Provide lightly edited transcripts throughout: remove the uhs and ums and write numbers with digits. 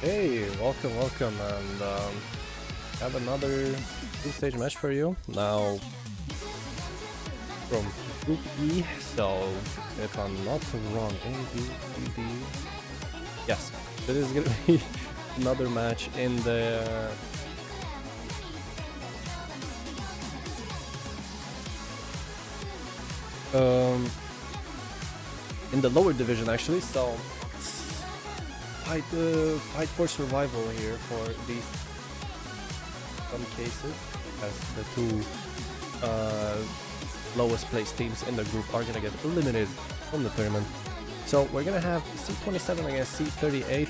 Hey, welcome, and have another group stage match for you. Now from Group E, so if I'm not wrong, A, B, C, D. Yes, this is gonna be another match in the lower division actually. So fight for survival here for these some cases, as the two lowest placed teams in the group are gonna get eliminated from the tournament. So we're gonna have C27 against C38.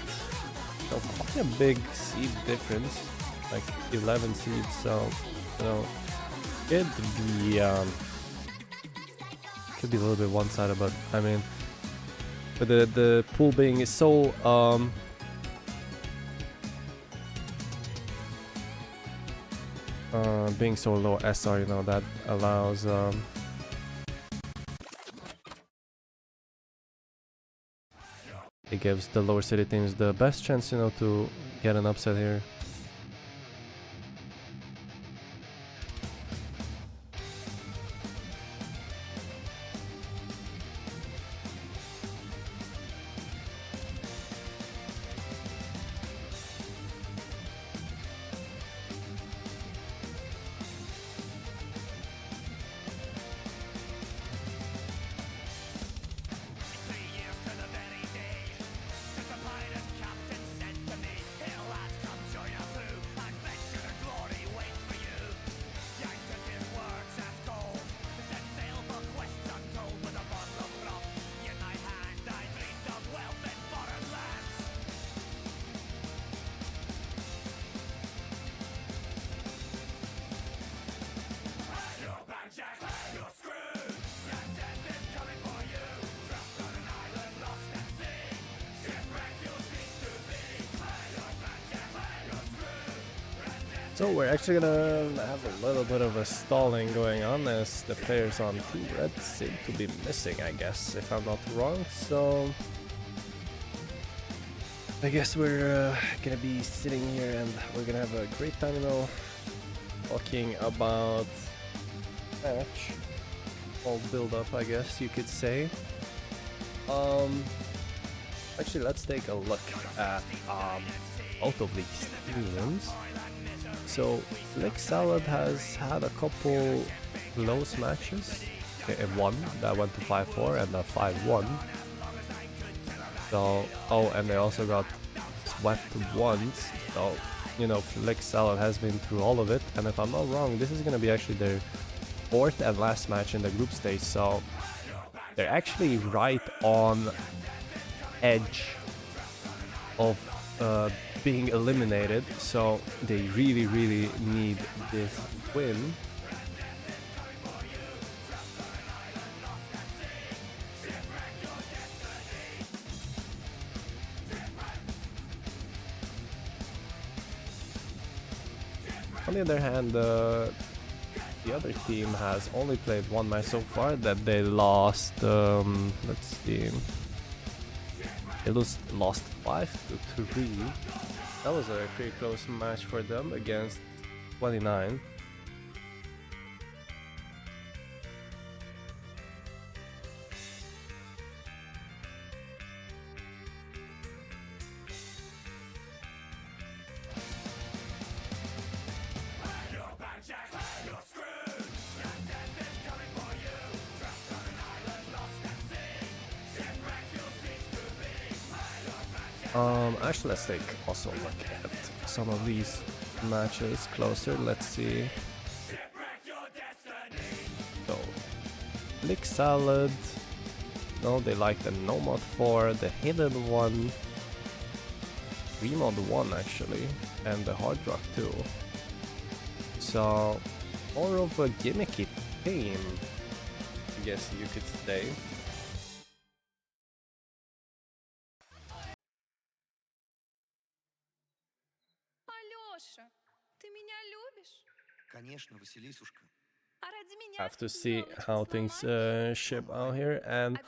So quite a big seed difference, like 11 seeds. So you know, could be a little bit one-sided, but I mean, but the pool being so being so low SR, you know, that allows it gives the lower city teams the best chance, you know, to get an upset here. So we're actually gonna have a little bit of a stalling going on, as the players on Team Red seem to be missing, I guess, if I'm not wrong. So I guess we're gonna be sitting here and we're gonna have a great time, you know, talking about match, all build up, I guess you could say. Actually, let's take a look at both of these teams. So fl1ck's has had a couple close matches. Okay, one that went to 5-4 and a 5-1. So, oh, and they also got swept once. So, you know, fl1ck's has been through all of it. And if I'm not wrong, this is gonna be actually their fourth and last match in the group stage. So they're actually right on edge of being eliminated, so they really need this win. On the other hand, the other team has only played one match so far, that they lost, let's see, they lost 5-3. That was a pretty close match for them against 29. Actually, let's take also a look at some of these matches closer. Let's see. So, fl1ck's, no, they like the No Mod 4, the Hidden 1, Remod 1 actually, and the Hard Rock 2. so more of a gimmicky team, I guess you could say. Have to see how things ship out here. And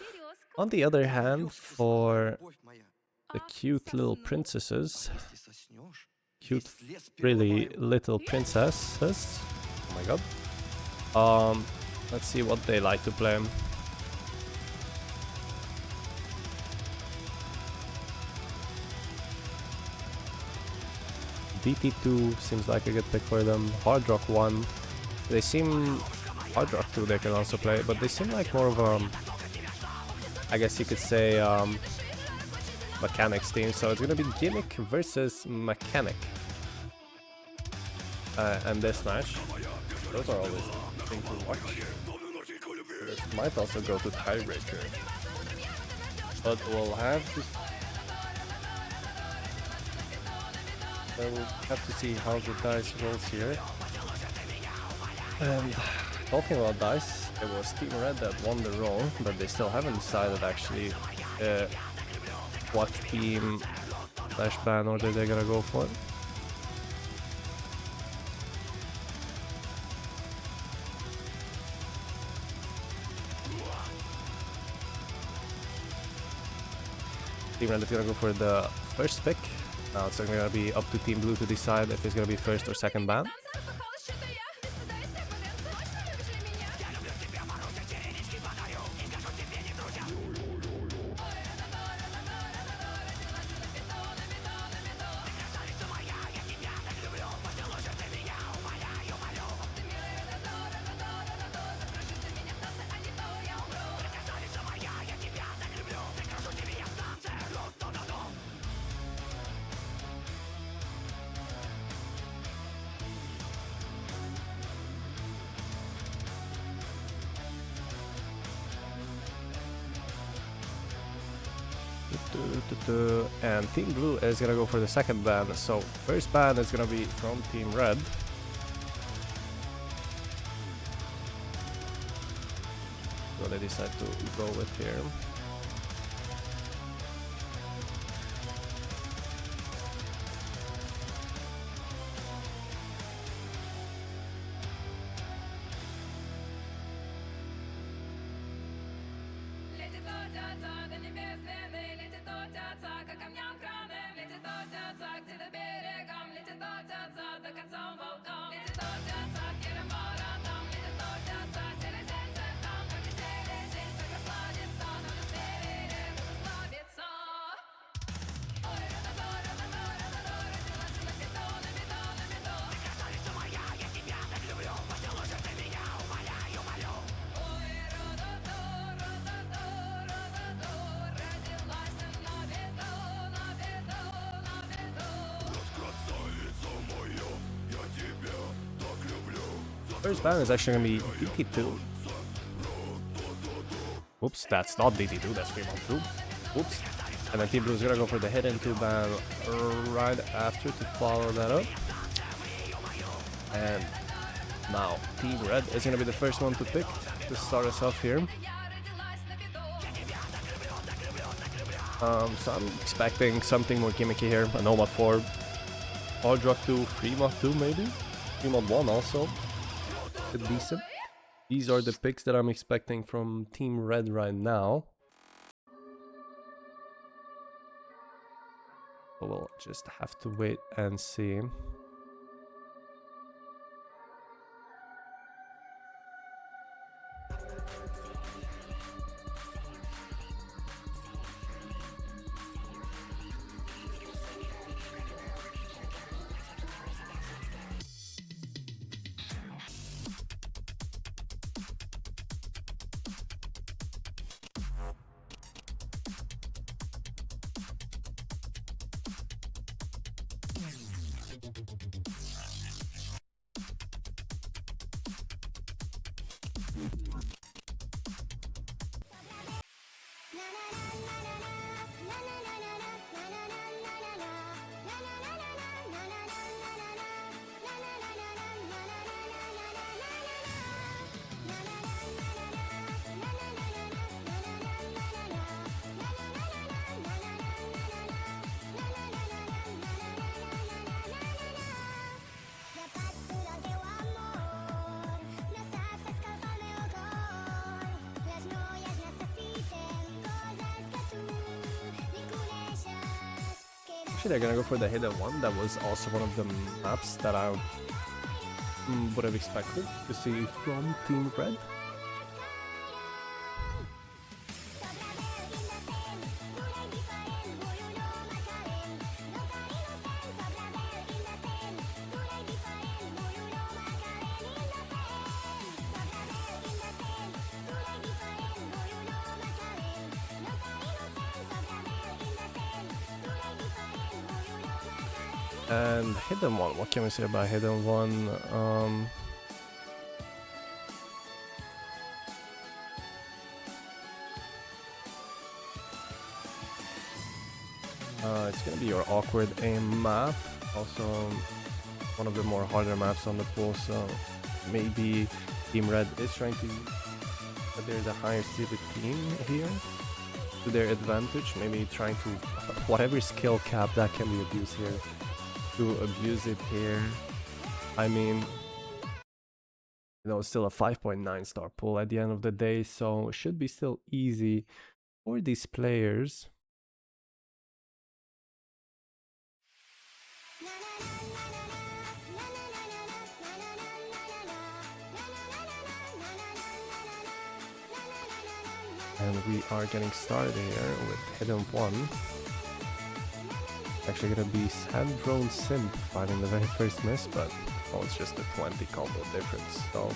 on the other hand, for the cute little princesses, cute frilly little princesses, oh my god, let's see what they like to play. DT2 seems like a good pick for them. Hard Rock 1, they seem... Hard Rock 2 they can also play, but they seem like more of a... I guess you could say mechanics team, so it's gonna be gimmick versus mechanic. And this match, those are always things to watch. This might also go to tiebreaker, but we'll have to... we'll have to see how the dice rolls here. And talking about dice, it was Team Red that won the roll, but they still haven't decided actually what team / ban order they're gonna go for. Team Red is gonna go for the first pick. Now it's gonna be up to Team Blue to decide if it's gonna be first or second ban. And Team Blue is gonna go for the second ban, so first ban is gonna be from Team Red. What they decide to go with here. First ban is actually gonna be DT2. Oops, that's not DT2, that's 3-1-2. Oops. And then Team Blue is gonna go for the hit into ban right after to follow that up. And now Team Red is gonna be the first one to pick to start us off here. So I'm expecting something more gimmicky here. A Nomad 4, Hard Rock 2, 3-2 maybe? 3-1 also. Decent. These are the picks that I'm expecting from Team Red right now. But we'll just have to wait and see. Actually, they're gonna go for the hidden one. That was also one of the maps that I would have expected to see from Team Red. And hidden one, what can we say about hidden one? It's gonna be your awkward aim map, also one of the more harder maps on the pool, so maybe Team Red is trying to there's a higher seeded team here to their advantage, maybe trying to whatever skill cap that can be abused here, to abuse it here. I mean, you know, it's still a 5.9 star pool at the end of the day, so it should be still easy for these players. And we are getting started here with hidden one. Actually gonna be Sandrone Simp finding the very first miss, but oh, it's just a 20 combo difference, so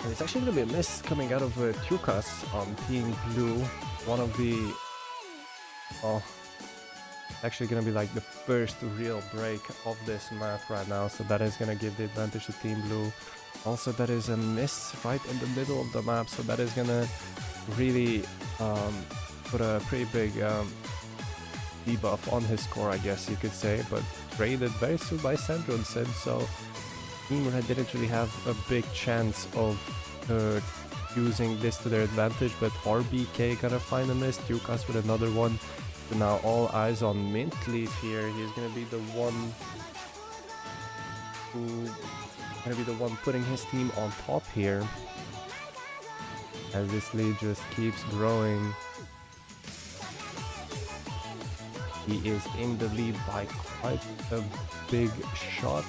and it's actually going to be a miss coming out of fl1ck's on Team Blue. One of the... Oh, actually going to be like the first real break of this map right now. So that is going to give the advantage to Team Blue. Also, that is a miss right in the middle of the map. So that is going to really put a pretty big debuff on his score, I guess you could say. But traded very soon by Sandrone Sim. So Team Red didn't really have a big chance of using this to their advantage, but RBK gonna find a miss, fl1ck's with another one. So now all eyes on Mint Leaf here. He's gonna be the one putting his team on top here, as this lead just keeps growing. He is in the lead by quite a big shot.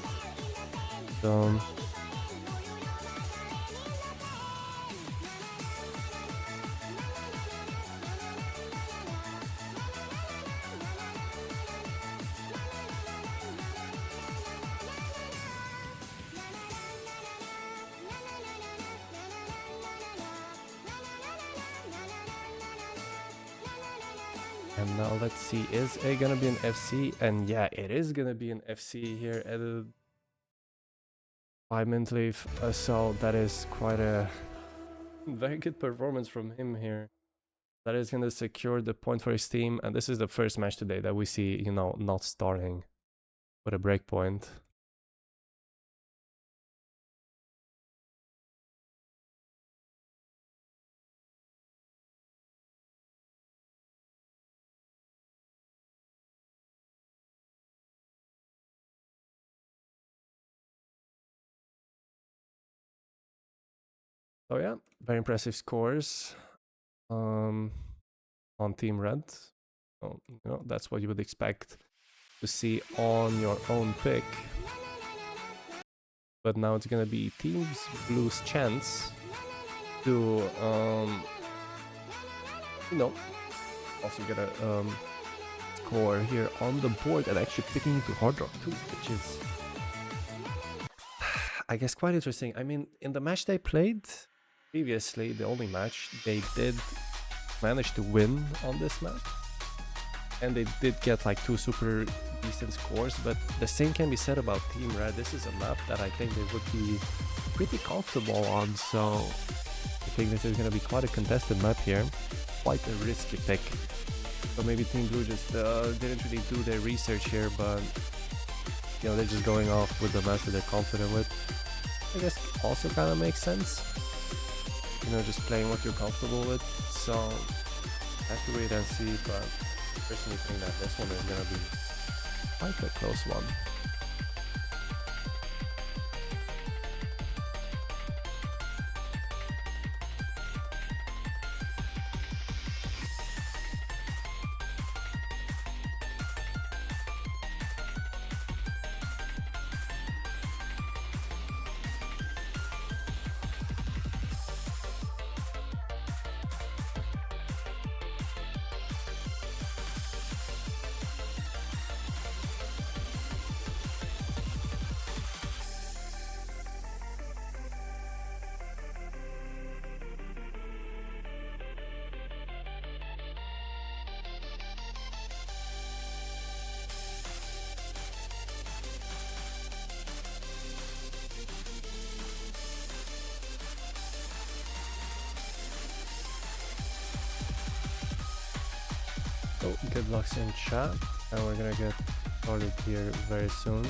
And now let's see, is it gonna be an FC? And yeah, it is gonna be an FC here at by Mint Leaf. So that is quite a very good performance from him here. That is gonna secure the point for his team, and this is the first match today that we see, you know, not starting with a breakpoint. So yeah, very impressive scores on Team Red. So, you know, that's what you would expect to see on your own pick. But now it's gonna be Team Blue's chance to you know, also get a score here on the board and actually picking into Hard Rock too, which is I guess quite interesting. I mean, in the match they played previously, the only match, they did manage to win on this map. and they did get like 2 super decent scores, but the same can be said about Team Red. This is a map that I think they would be pretty comfortable on, so I think this is going to be quite a contested map here. Quite a risky pick. So maybe Team Blue just didn't really do their research here, but you know, they're just going off with the maps that they're confident with. I guess also kind of makes sense. You know, just playing what you're comfortable with. So have to wait and see, but I personally think that this one is going to be quite a close one. So good luck in chat, and we're gonna get started here very soon.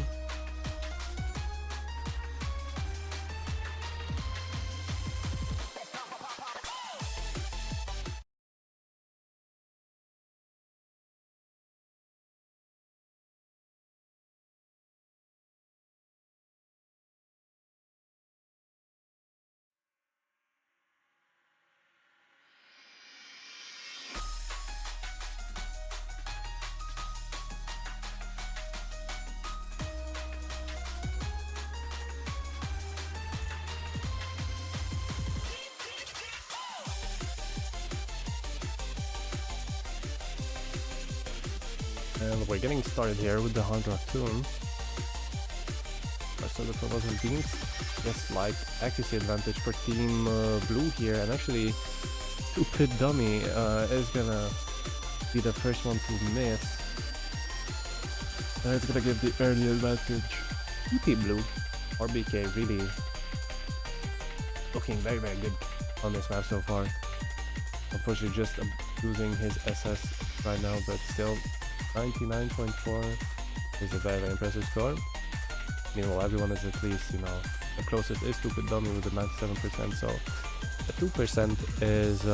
And we're getting started here with the Hard Rock Tune. So the proposal beams, just like accuracy advantage for Team Blue here, and actually Stupid Dummy is gonna be the first one to miss. And it's gonna give the early advantage to Team Blue. RBK really looking very good on this map so far. Unfortunately just losing his SS right now, but still 99.4 is a very impressive score. Meanwhile, everyone is at least, you know, the closest is Stupid Dummy with the 97%, so the 2% is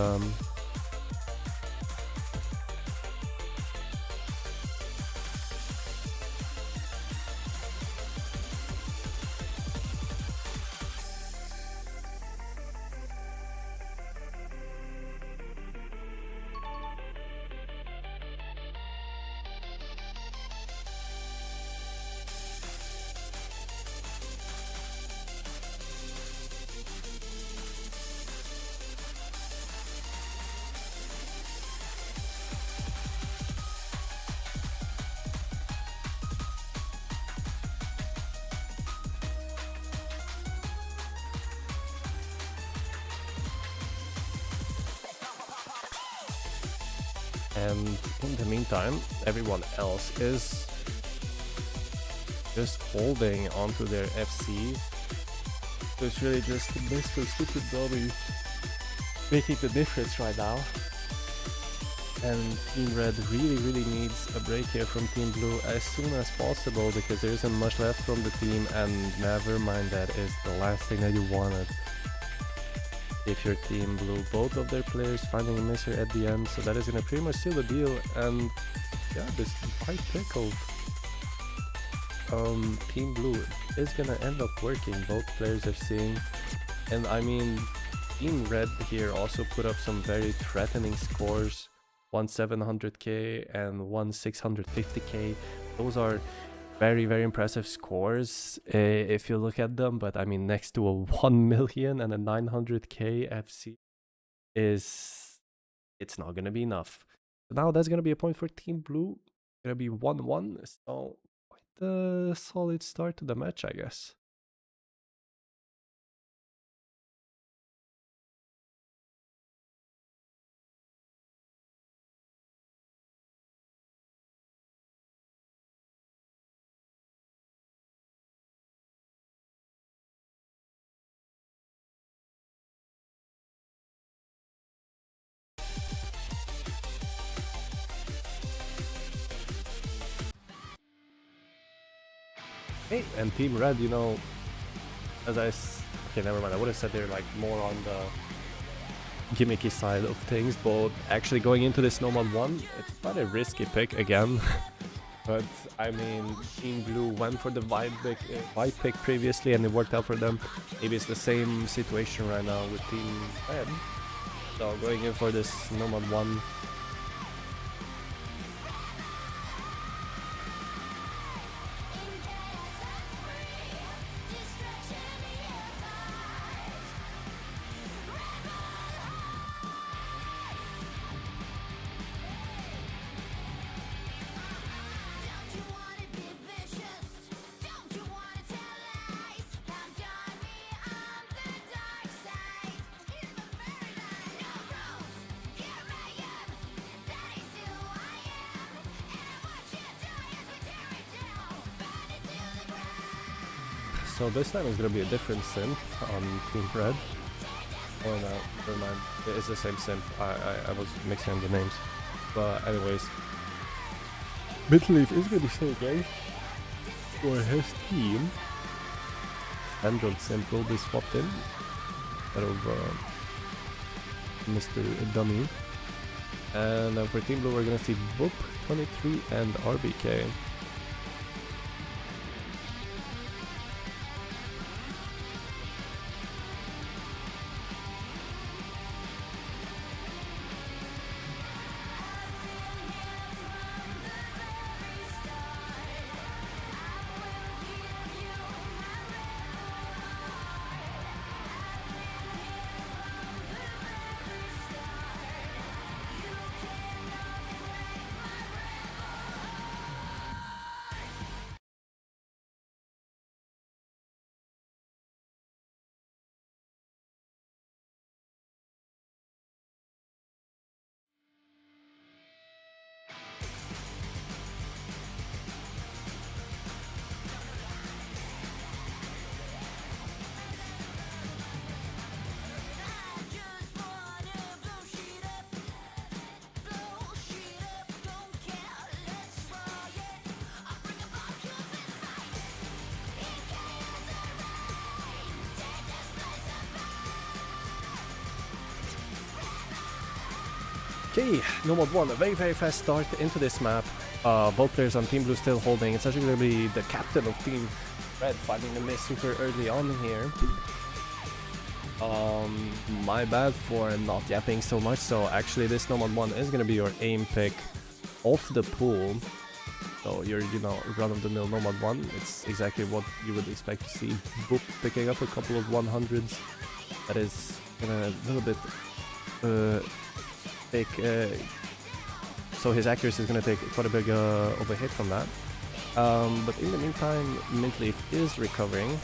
and in the meantime, everyone else is just holding onto their FC. So it's really just Mr. Stupid Dummy making the difference right now. And Team Red really needs a break here from Team Blue as soon as possible, because there isn't much left from the team, and never mind, that is the last thing that you wanted. If your Team Blue, both of their players finding a miss here at the end, so that is gonna pretty much seal the deal. And yeah, this quite pickled Team Blue is gonna end up working. Both players are seeing, and I mean, Team Red here also put up some very threatening scores, one 700k and one 650k. Those are very impressive scores if you look at them, but I mean, next to a 1 million and a 900k FC it's not gonna be enough. So now that's gonna be a point for Team Blue. Gonna be 1-1, so quite a solid start to the match, I guess. Hey, and Team Red, you know, okay, never mind. I would have said they're like more on the gimmicky side of things, but actually going into this Nomad 1, it's quite a risky pick again. But I mean, Team Blue went for the white pick previously and it worked out for them. Maybe it's the same situation right now with Team Red. So going in for this Nomad 1. So this time it's gonna be a different sim on Team Red. Oh no, never mind. It is the same sim. I was mixing the names. But anyways, Midleaf is gonna be staying again for his team. Android sim will be swapped in instead of Mr. Dummy. And for Team Blue we're gonna see Boop, 23 and RBK. Okay, Nomad 1, a very fast start into this map. Both players on Team Blue still holding. It's actually going to be the captain of Team Red finding the miss super early on here. My bad for not yapping so much. So actually this Nomad 1 is going to be your aim pick off the pool. So your, you know, run-of-the-mill Nomad 1. It's exactly what you would expect to see. Boop picking up a couple of 100s. That is a little bit... so his accuracy is going to take quite a big of a hit from that. But in the meantime, Mintleaf is recovering.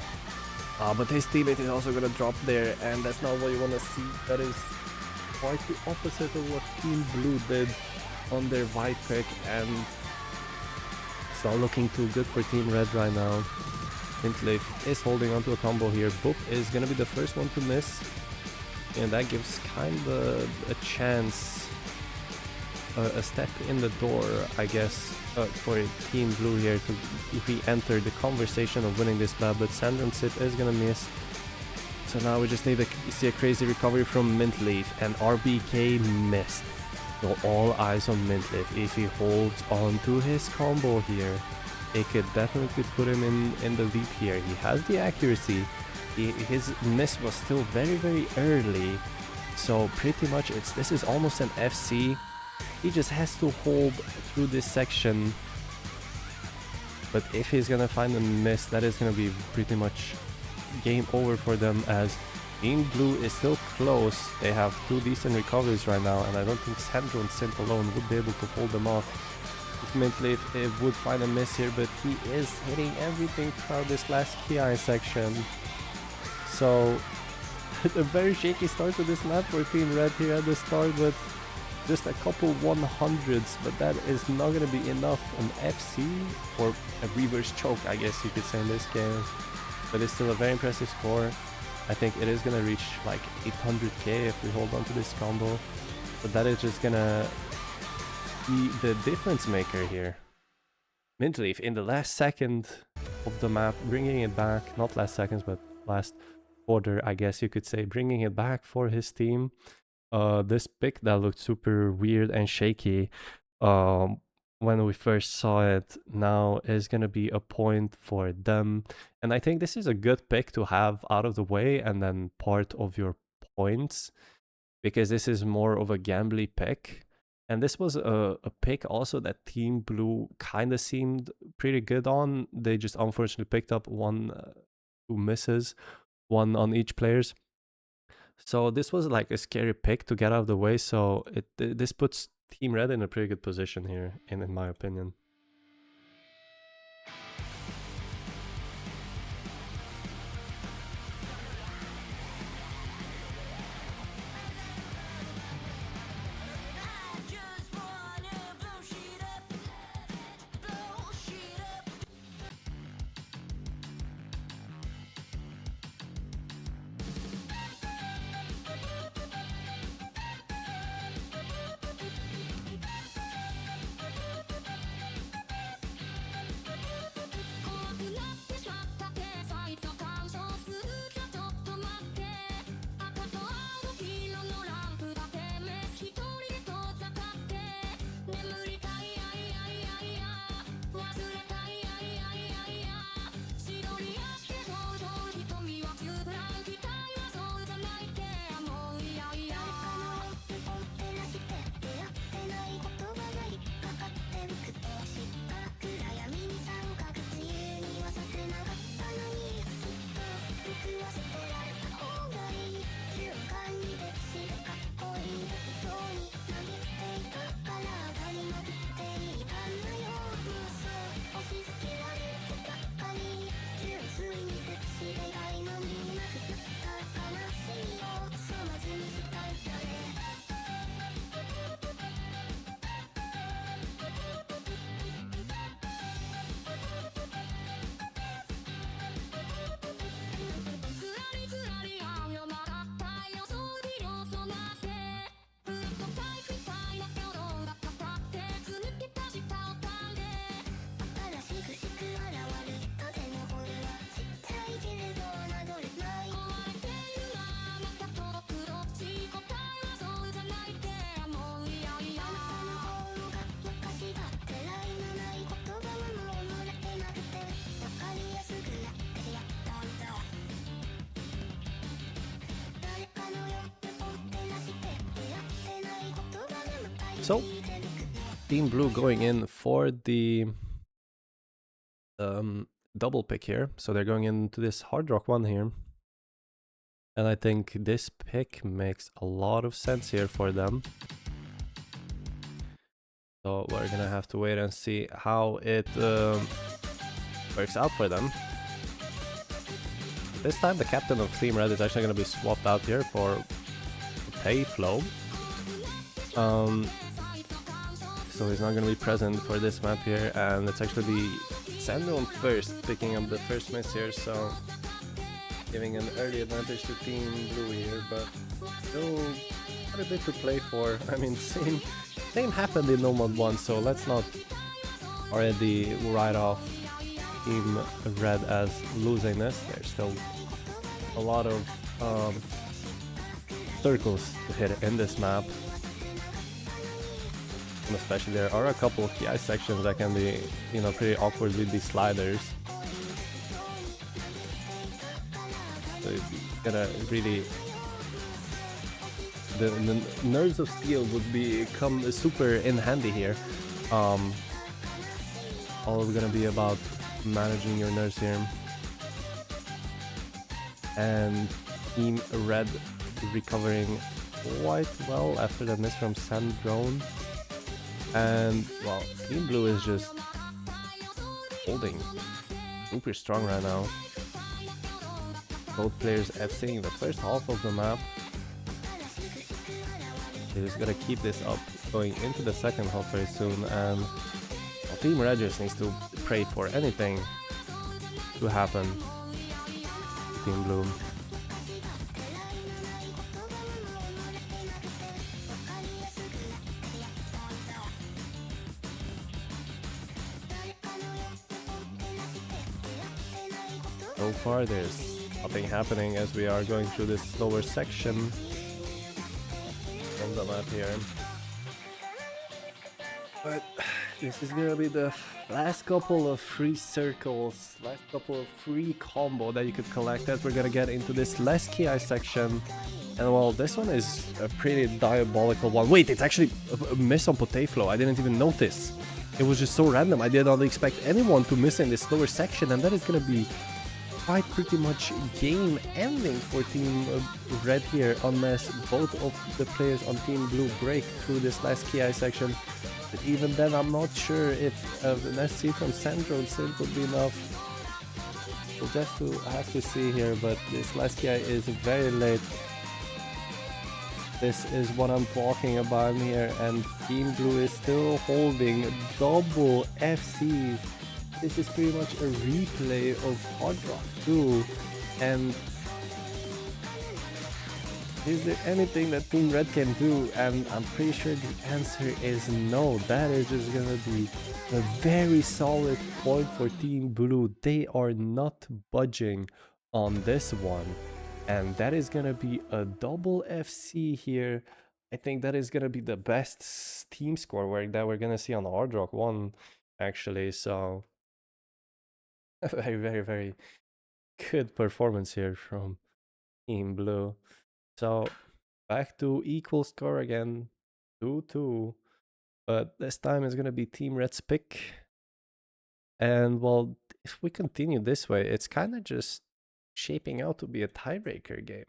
But his teammate is also going to drop there, and that's not what you want to see. That is quite the opposite of what Team Blue did on their white pick, and it's not looking too good for Team Red right now. Mintleaf is holding onto a combo here. Boop is going to be the first one to miss. And that gives kind of a chance, a step in the door, I guess, for Team Blue here to re-enter the conversation of winning this map. But Sandron Sit is gonna miss. So now we just need to see a crazy recovery from Mintleaf, and RBK missed. So all eyes on Mintleaf. If he holds on to his combo here, it could definitely put him in the lead here. He has the accuracy. His miss was still very early, so pretty much this is almost an FC. He just has to hold through this section, but if he's gonna find a miss, that is gonna be pretty much game over for them, as Team Blue is still close. They have two decent recoveries right now, and I don't think Sandro and Simp alone would be able to hold them off. If Mintleaf would find a miss here, but he is hitting everything throughout this last KI section. So, a very shaky start to this map for Team Red here at the start, but just a couple 100s, but that is not going to be enough. An FC, or a reverse choke, I guess you could say in this game. But it's still a very impressive score. I think it is going to reach like 800k if we hold on to this combo. But that is just going to be the difference maker here. Mintleaf in the last second of the map, bringing it back, not last seconds, but last quarter, I guess you could say, bringing it back for his team. This pick that looked super weird and shaky when we first saw it now is going to be a point for them. And I think this is a good pick to have out of the way and then part of your points, because this is more of a gambly pick. And this was a pick also that Team Blue kind of seemed pretty good on. They just unfortunately picked up two misses, one on each players. So this was like a scary pick to get out of the way. So this puts Team Red in a pretty good position here, in my opinion. So, Team Blue going in for the double pick here. So they're going into this Hard Rock 1 here. And I think this pick makes a lot of sense here for them. So we're gonna have to wait and see how it works out for them. This time the captain of Team Red is actually gonna be swapped out here for Payflow. So he's not going to be present for this map here, and it's actually the Sandron first picking up the first miss here, so giving an early advantage to Team Blue here, but still quite a bit to play for. I mean, same happened in Nomad 1, so let's not already write off Team Red as losing this. There's still a lot of circles to hit in this map. And especially there are a couple of key sections that can be, you know, pretty awkward with these sliders. So you gotta really, the nerves of steel would become super in handy here. All gonna be about managing your nerves here. And Team Red recovering quite well after that miss from Sandrone. And, well, Team Blue is just holding super strong right now. Both players FCing the first half of the map. They just gotta keep this up going into the second half very soon. And well, Team Red just needs to pray for anything to happen to Team Blue. So far, there's nothing happening as we are going through this lower section of the map here. But this is gonna be the last couple of free circles, last couple of free combo that you could collect as we're gonna get into this less KI section. And well, this one is a pretty diabolical one. Wait, it's actually a miss on Potaflo. I didn't even notice. It was just so random. I did not expect anyone to miss in this lower section, and that is gonna be quite pretty much game ending for Team Red here, unless both of the players on Team Blue break through this last KI section. But even then, I'm not sure if an SC from Central Synth would be enough. We'll just have to see here, but this last KI is very late. This is what I'm talking about here, and Team Blue is still holding double FCs. This is pretty much a replay of Hard Rock 2, and is there anything that Team Red can do? And I'm pretty sure the answer is no. That is just gonna be a very solid point for Team Blue. They are not budging on this one, and that is gonna be a double FC here. I think that is gonna be the best team score that we're gonna see on Hard Rock 1, actually. So a very, very, very good performance here from Team Blue. So back to equal score again, 2-2. But this time it's gonna be Team Red's pick. And well, if we continue this way, it's kind of just shaping out to be a tiebreaker game.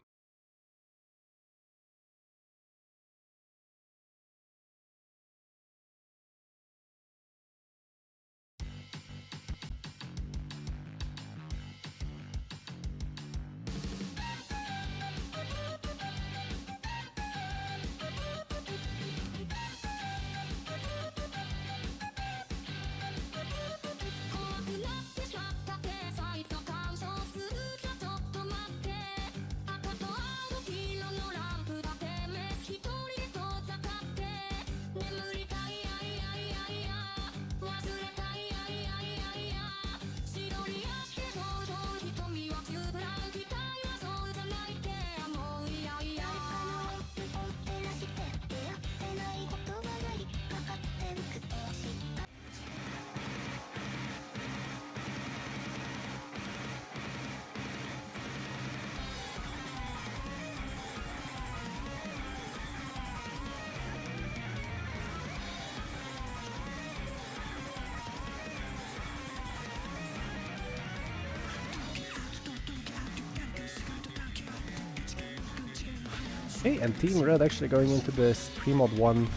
Okay, and Team Red actually going into this 3-mod-1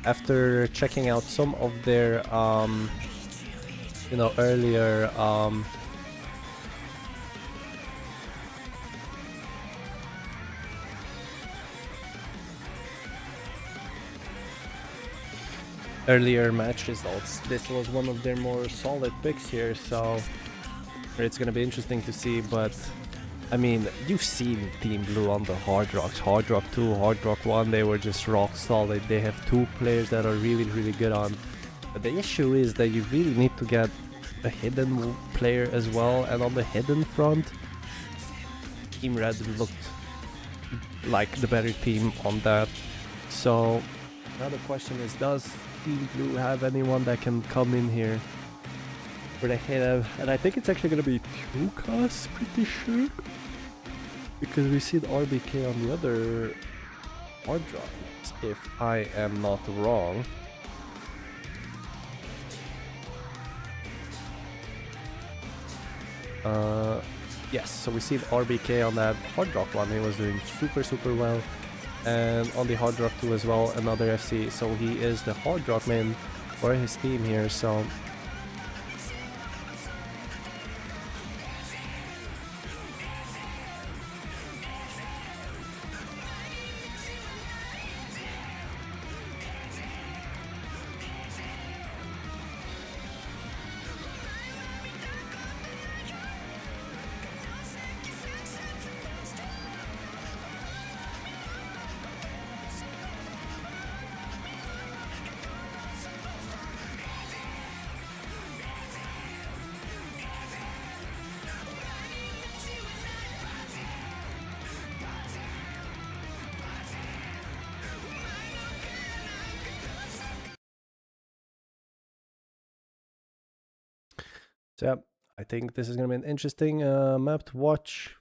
after checking out some of their, earlier, earlier match results. This was one of their more solid picks here, so it's gonna be interesting to see. But I mean, you've seen Team Blue on the Hard Rocks, Hard Rock 2, Hard Rock 1, they were just rock solid. They have two players that are really, really good on. But the issue is that you really need to get a hidden player as well, and on the hidden front, Team Red looked like the better team on that. So now the question is, does Team Blue have anyone that can come in here for the hit? And I think it's actually going to be 2ck's, pretty sure, because we see the RBK on the other hard drives, if I am not wrong. Yes, so we see the RBK on that Hard Rock one. He was doing super, super well. And on the Hard Rock 2 as well, another FC. So he is the Hard Rock man for his team here. So So yeah, I think this is gonna be an interesting map to watch.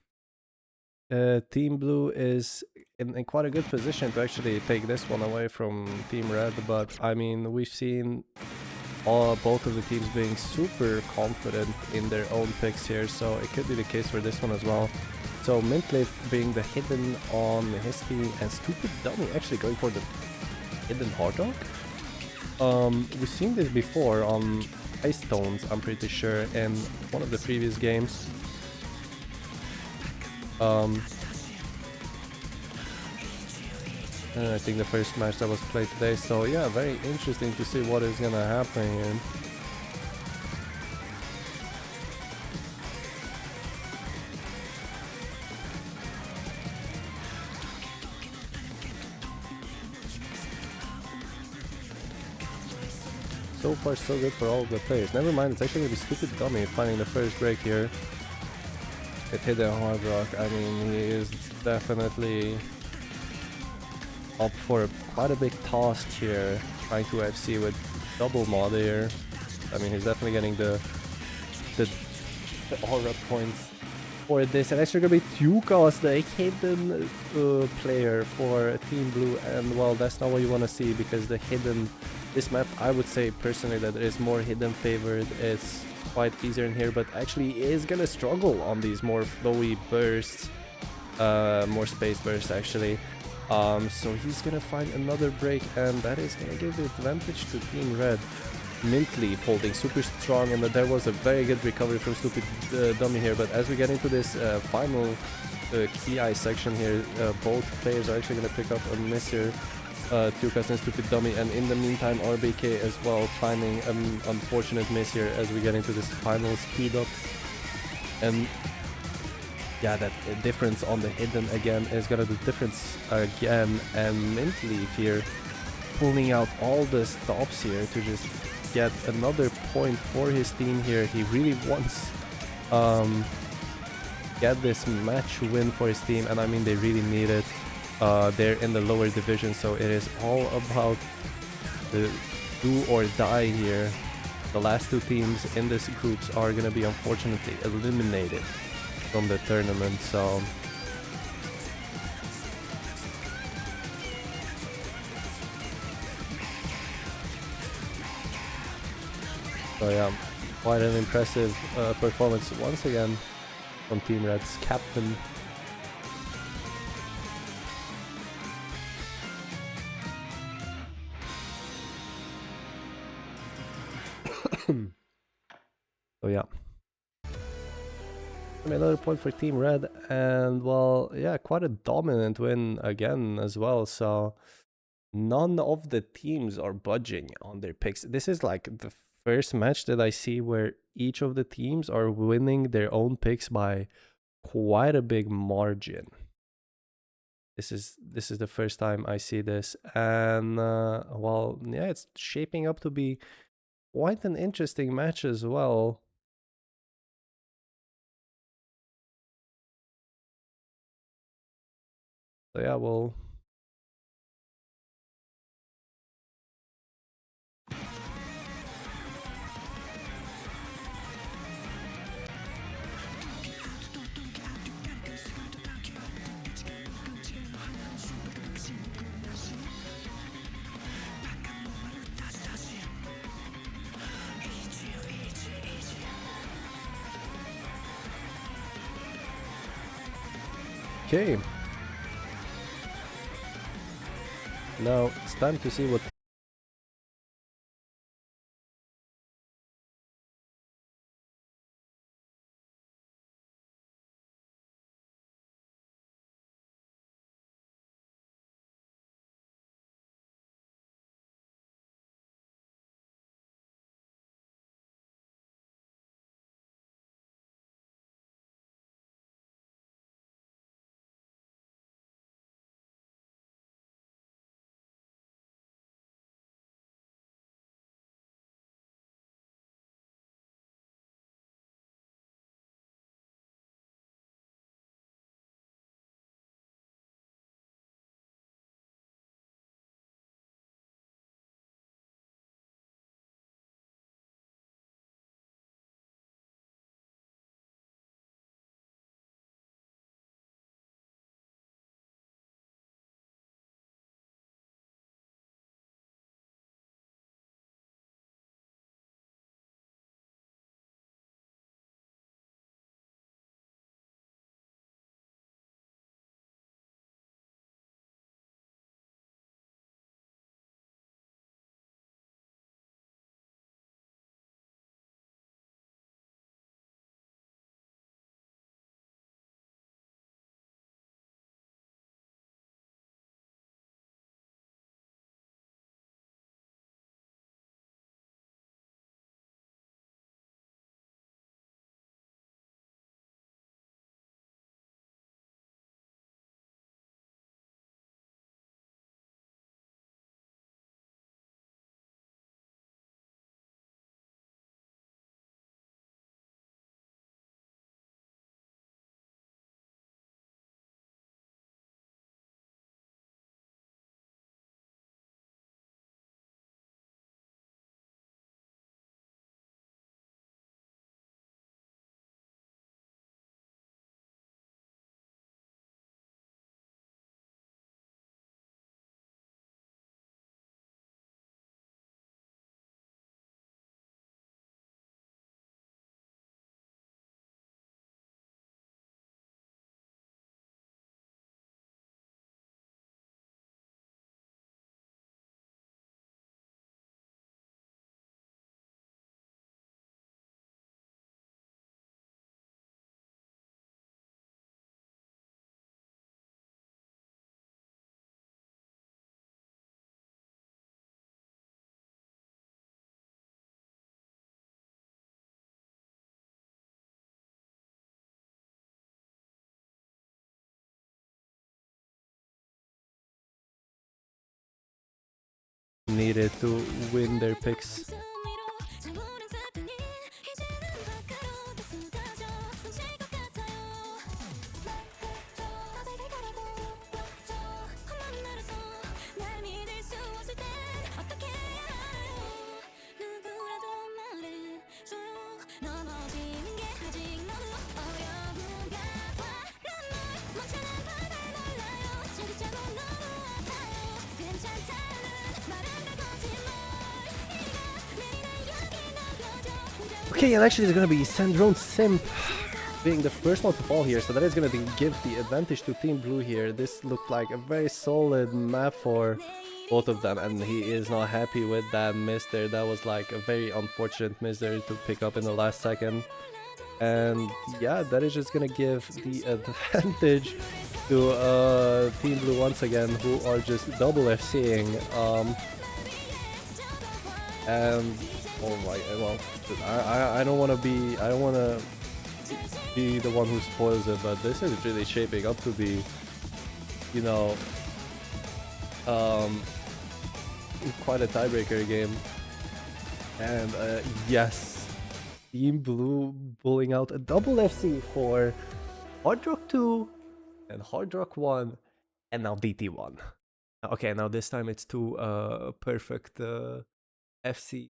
Team Blue is in quite a good position to actually take this one away from Team Red, but I mean, we've seen both of the teams being super confident in their own picks here, so it could be the case for this one as well. So Mintleaf being the hidden on his team, and Stupid Dummy actually going for the hidden hard dog. We've seen this before on Ice Stones, I'm pretty sure, in one of the previous games. I think the first match that was played today, so yeah, very interesting to see what is gonna happen here. So far so good for all of the players. Never mind, it's actually gonna be Stupid Dummy finding the first break here. It hit a hard rock. I mean, he is definitely up for quite a big task here, trying to FC with double mod here. I mean, he's definitely getting the aura points for this. And actually gonna be Tukas, the hidden player for Team Blue, and well, that's not what you want to see, because the hidden, this map, I would say personally that there is more hidden favored. It's quite easier in here, but actually is gonna struggle on these more flowy bursts, more space bursts actually. So he's gonna find another break, and that is gonna give the advantage to Team Red. Mintleaf holding super strong, and there was a very good recovery from Stupid Dummy here. But as we get into this final key eye section here, both players are actually gonna pick up a miss here. Tukas and Stupid Dummy, and in the meantime RBK as well finding an unfortunate miss here as we get into this final speed up. And yeah, that difference on the hidden again is gonna do difference again, and Mintleaf here pulling out all the stops here to just get another point for his team here. He really wants get this match win for his team, and I mean they really need it. They're in the lower division, so it is all about the do or die here. The last two teams in this groups are gonna be unfortunately eliminated from the tournament, so yeah, quite an impressive performance once again from Team Red's captain. So yeah, another point for Team Red, and well, yeah, quite a dominant win again as well. So none of the teams are budging on their picks. This is like the first match that I see where each of the teams are winning their own picks by quite a big margin. This is the first time I see this, and well, yeah, it's shaping up to be quite an interesting match as well. So yeah, well, okay. Now it's time to see what needed to win their picks. Okay, and actually it's gonna be Sandrone Simp being the first one to fall here, so that is gonna give the advantage to Team Blue here. This looked like a very solid map for both of them, and he is not happy with that miss there. That was like a very unfortunate miss there to pick up in the last second. And yeah, that is just gonna give the advantage to Team Blue once again, who are just double FCing. And oh my, well, I don't want to be the one who spoils it, but this is really shaping up to be, you know, quite a tiebreaker game. And yes, Team Blue pulling out a double FC for Hard Rock 2 and Hard Rock 1 and now DT1. Okay, now this time it's two perfect FC.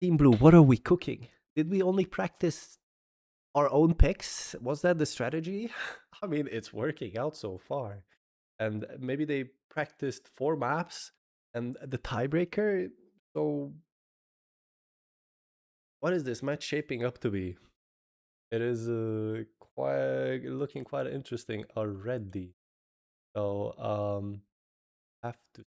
Team Blue, what are we cooking? Did we only practice our own picks? Was that the strategy? I mean, it's working out so far. And maybe they practiced 4 maps and the tiebreaker. So what is this match shaping up to be? It is looking quite interesting already. So have to.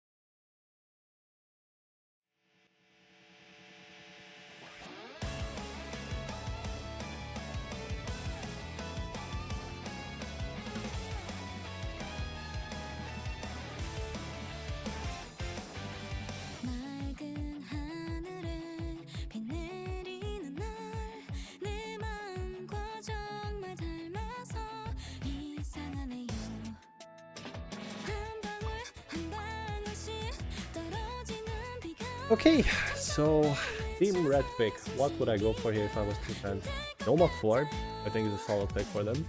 Okay, so Team Red pick. What would I go for here if I was to fan? Nomad 4, I think is a solid pick for them.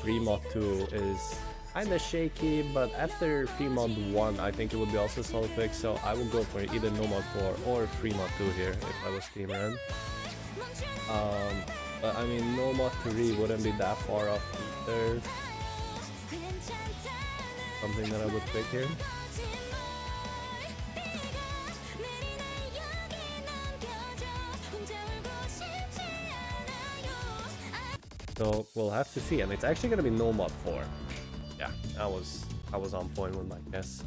Fremont 2 is kinda shaky, but after Fremont 1, I think it would be also a solid pick, so I would go for either Nomad 4 or Fremont 2 here if I was Team Red. But I mean, Nomad 3 wouldn't be that far off either. Something that I would pick here. So we'll have to see, and it's actually gonna be Nomad 4. Yeah, I was on point with my guess.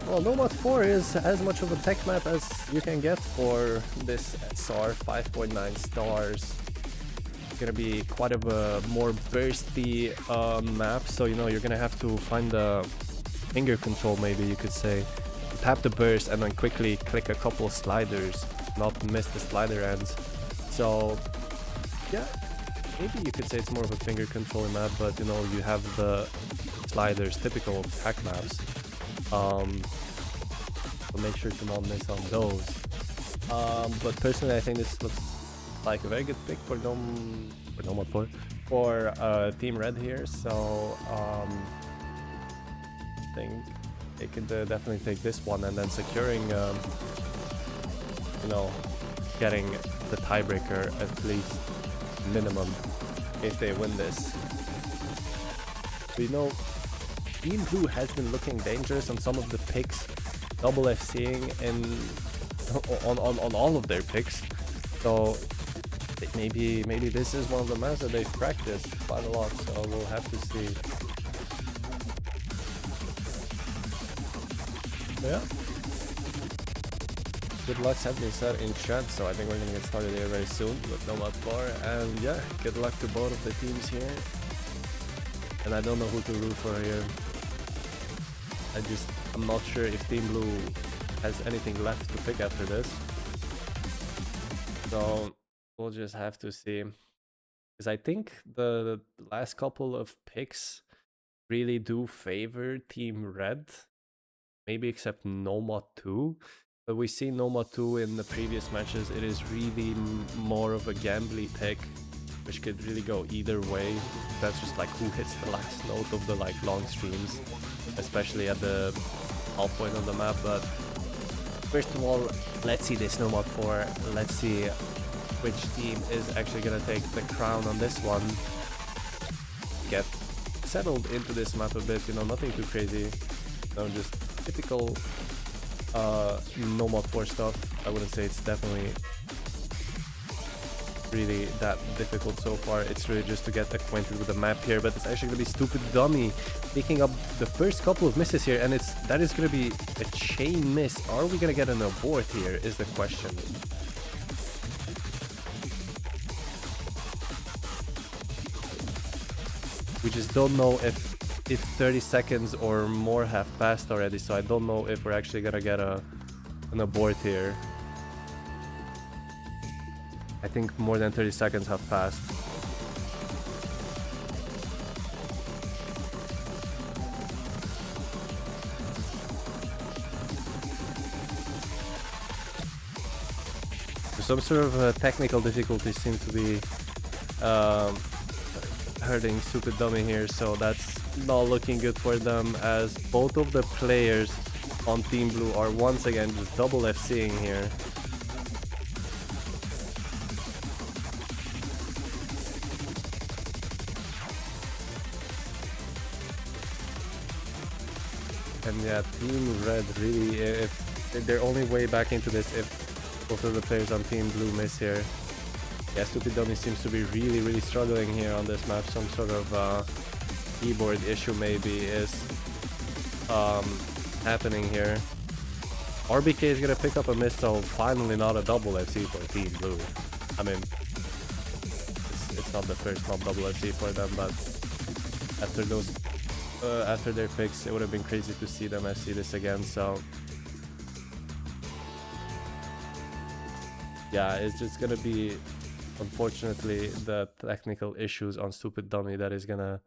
Well, Nomad 4 is as much of a tech map as you can get for this SR 5.9 stars. Gonna be quite of a more bursty map, so you know you're gonna have to find the finger control, maybe you could say, tap the burst and then quickly click a couple of sliders, not miss the slider ends. So yeah, maybe you could say it's more of a finger controlling map, but you know you have the sliders, typical track maps, so make sure to not miss on those. But personally I think this looks like a very good pick for Nomad 4 for Team Red here, so I think they could definitely take this one and then securing, you know, getting the tiebreaker at least minimum if they win this. So, you know, Team Blue has been looking dangerous on some of the picks, double FCing on all of their picks, so maybe this is one of the maps that they've practiced quite a lot, so we'll have to see. Yeah. Good lucks have been said in chat, so I think we're gonna get started here very soon with Nomad 4, and yeah, good luck to both of the teams here. And I don't know who to root for here. I'm not sure if Team Blue has anything left to pick after this. So we'll just have to see. Because I think the last couple of picks really do favor Team Red. Maybe except Nomad 2. But we see Nomad 2 in the previous matches. It is really more of a gambly pick, which could really go either way. That's just like who hits the last note of the like long streams, especially at the half point of the map. But first of all, let's see this Nomad 4. Let's see which team is actually gonna take the crown on this one. Get settled into this map a bit, you know, nothing too crazy. No, just typical Nomad 4 stuff. I wouldn't say it's definitely really that difficult so far. It's really just to get acquainted with the map here, but it's actually gonna be Stupid Dummy picking up the first couple of misses here, and that is gonna be a chain miss. Are we gonna get an abort here is the question. We just don't know if 30 seconds or more have passed already, so I don't know if we're actually gonna get an abort here. I think more than 30 seconds have passed. So some sort of technical difficulties seem to be hurting Stupid Dummy here, so that's not looking good for them, as both of the players on Team Blue are once again just double FCing here. And yeah, Team Red really, if their only way back into this if both of the players on Team Blue miss here. Yeah, Stupid Dummy seems to be really struggling here on this map. Some sort of keyboard issue maybe is happening here. RBK is gonna pick up a miss, so finally not a double FC for Team Blue. I mean, it's not the first not double FC for them, but after those after their picks, it would have been crazy to see them FC this again. So yeah, it's just gonna be, unfortunately, the technical issues on Stupid Dummy that is gonna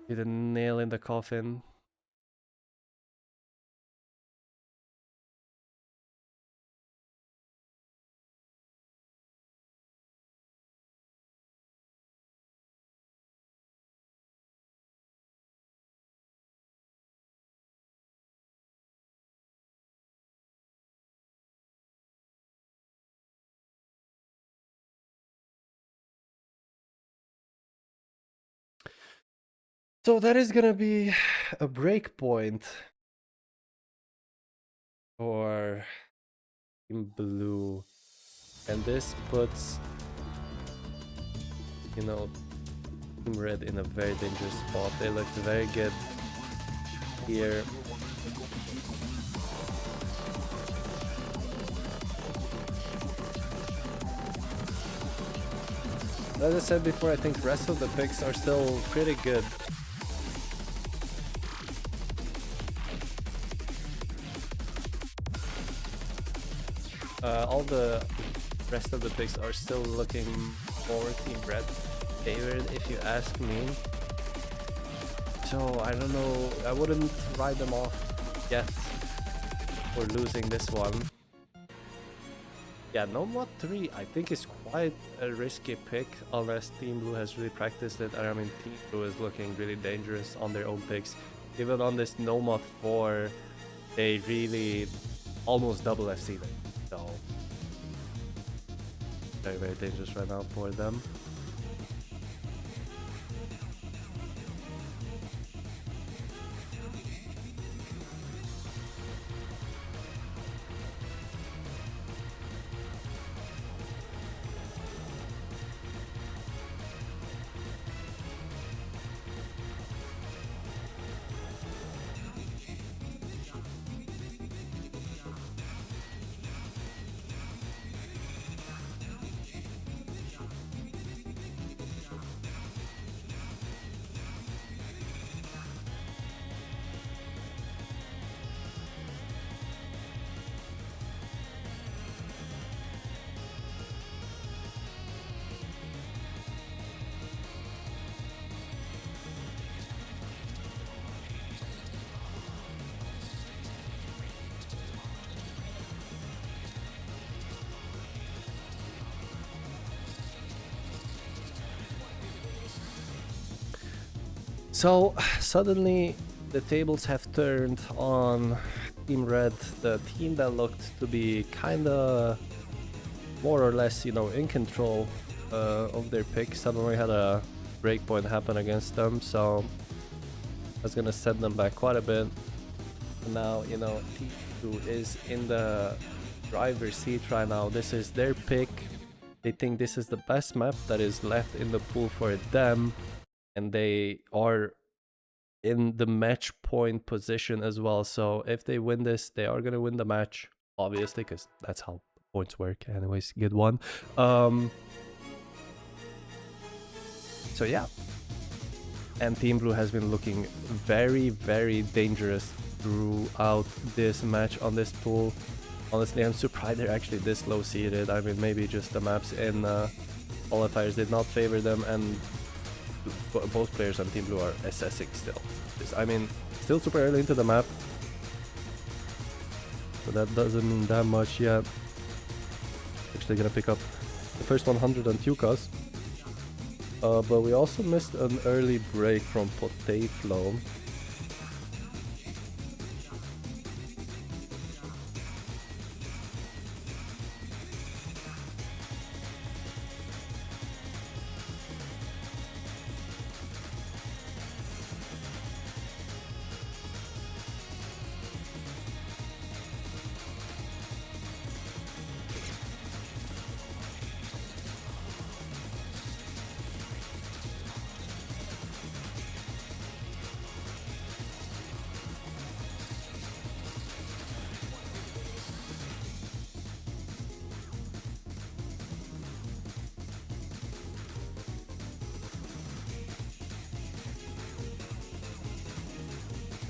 be the nail in the coffin. So that is gonna be a break point for Team Blue, and this puts, you know, Team Red in a very dangerous spot. They looked very good here. As I said before, I think the rest of the picks are still pretty good. All the rest of the picks are still looking more Team Red favored, if you ask me. So I don't know, I wouldn't write them off yet for losing this one. Yeah, Nomad 3 I think is quite a risky pick unless Team Blue has really practiced it. I mean, Team Blue is looking really dangerous on their own picks. Even on this Nomad 4, they really almost double FC them. So very dangerous right now for them. So suddenly the tables have turned on Team Red, the team that looked to be kinda more or less, you know, in control of their pick. Suddenly had a breakpoint happen against them, so that's gonna set them back quite a bit. And now, you know, Team 2 is in the driver's seat right now. This is their pick. They think this is the best map that is left in the pool for them, and they are in the match point position as well. So if they win this, they are gonna win the match, obviously, because that's how points work. Anyways, good one. So yeah, and Team Blue has been looking very, very dangerous throughout this match on this pool. Honestly, I'm surprised they're actually this low seeded. I mean, maybe just the maps in qualifiers did not favor them, and both players on Team Blue are assessing still. I mean, still super early into the map, so that doesn't mean that much yet. Actually gonna pick up the first 100 on fl1ck's. But we also missed an early break from Potaflo.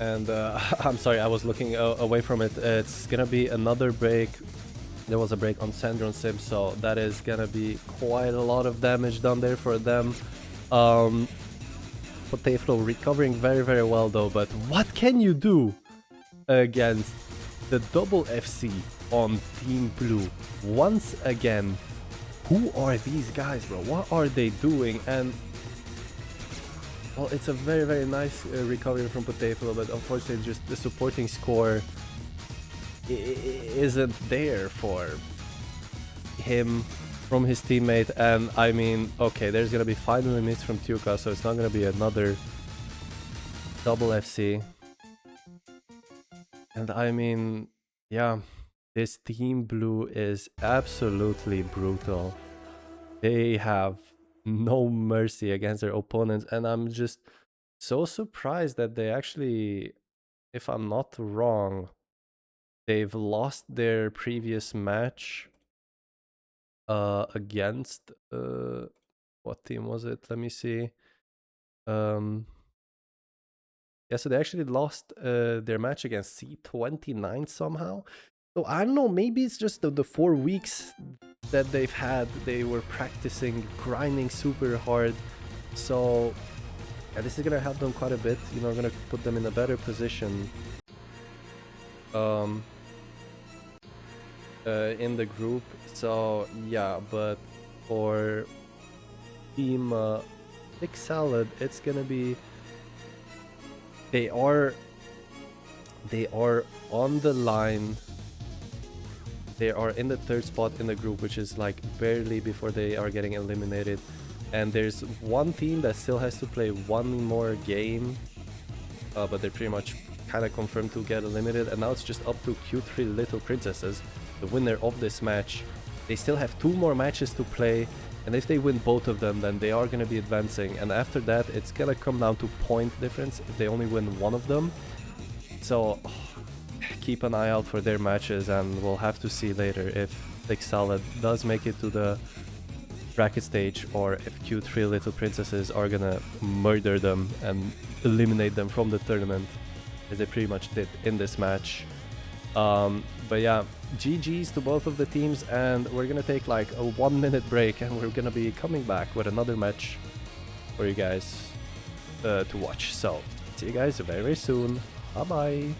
And I'm sorry, I was looking away from it. It's gonna be another break. There was a break on Sandron Sim, so that is gonna be quite a lot of damage done there for them. Potaflo recovering very, very well though, but what can you do against the double FC on Team Blue? Once again, who are these guys, bro? What are they doing? And well, it's a very, very nice recovery from Potaflo, but unfortunately just the supporting score isn't there for him from his teammate. And I mean, okay, there's gonna be final limits from fl1ck's, so it's not gonna be another double FC. And I mean, yeah, this Team Blue is absolutely brutal. They have no mercy against their opponents, and I'm just so surprised that they actually, if I'm not wrong, they've lost their previous match against what team was it? Let me see. Yeah, so they actually lost their match against C29 somehow. So I don't know, maybe it's just the 4 weeks that they've had. They were practicing, grinding super hard. So yeah, this is gonna help them quite a bit. You know, gonna put them in a better position in the group. So yeah, but for Team Big Salad, it's gonna be they are on the line. They are in the 3rd spot in the group, which is like barely before they are getting eliminated. And there's one team that still has to play one more game, but they're pretty much kind of confirmed to get eliminated. And now it's just up to Frilly Little Princesses, the winner of this match. They still have 2 more matches to play, and if they win both of them, then they are going to be advancing. And after that, it's going to come down to point difference if they only win one of them. So keep an eye out for their matches, and we'll have to see later if Big Salad does make it to the bracket stage, or if Frilly Little Princesses are gonna murder them and eliminate them from the tournament, as they pretty much did in this match. But yeah, GG's to both of the teams, and we're gonna take like a 1-minute break, and we're gonna be coming back with another match for you guys to watch. So see you guys very, very soon. Bye bye.